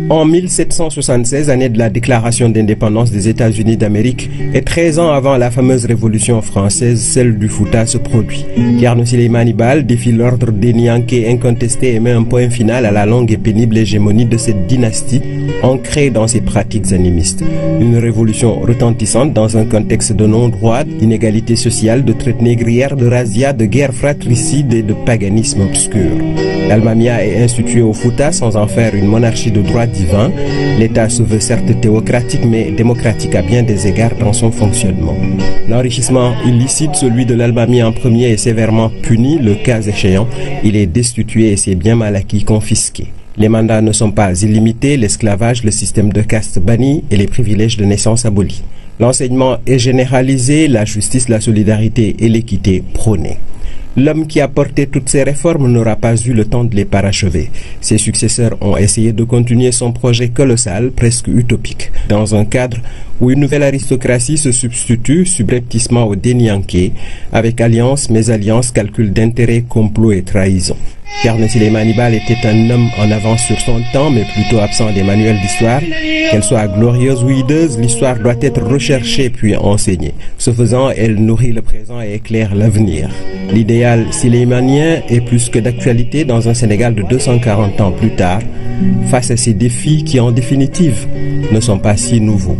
En 1776, année de la déclaration d'indépendance des États-Unis d'Amérique, et 13 ans avant la fameuse révolution française, celle du Fouta se produit. Thierno Souleymane Baal défie l'ordre des Nianké incontesté et met un point final à la longue et pénible hégémonie de cette dynastie, ancrée dans ses pratiques animistes. Une révolution retentissante dans un contexte de non-droit, d'inégalité sociale, de traite négrière, de razzia, de guerre fratricide et de paganisme obscur. L'Almamia est instituée au Fouta sans en faire une monarchie de droit divin. L'État se veut certes théocratique mais démocratique à bien des égards dans son fonctionnement. L'enrichissement illicite, celui de l'Almamia en premier, est sévèrement puni. Le cas échéant, il est destitué et ses biens mal acquis confisqués. Les mandats ne sont pas illimités, l'esclavage, le système de caste banni et les privilèges de naissance abolis. L'enseignement est généralisé, la justice, la solidarité et l'équité prônées. L'homme qui a porté toutes ces réformes n'aura pas eu le temps de les parachever. Ses successeurs ont essayé de continuer son projet colossal, presque utopique, dans un cadre où une nouvelle aristocratie se substitue subrepticement au Nianké, avec alliance, mésalliance, calcul d'intérêt, complot et trahison. Thierno Souleymane Baal était un homme en avance sur son temps, mais plutôt absent des manuels d'histoire. Qu'elle soit glorieuse ou hideuse, l'histoire doit être recherchée puis enseignée. Ce faisant, elle nourrit le présent et éclaire l'avenir. L'idéal souleimanien est plus que d'actualité dans un Sénégal de 240 ans plus tard, face à ces défis qui, en définitive, ne sont pas si nouveaux.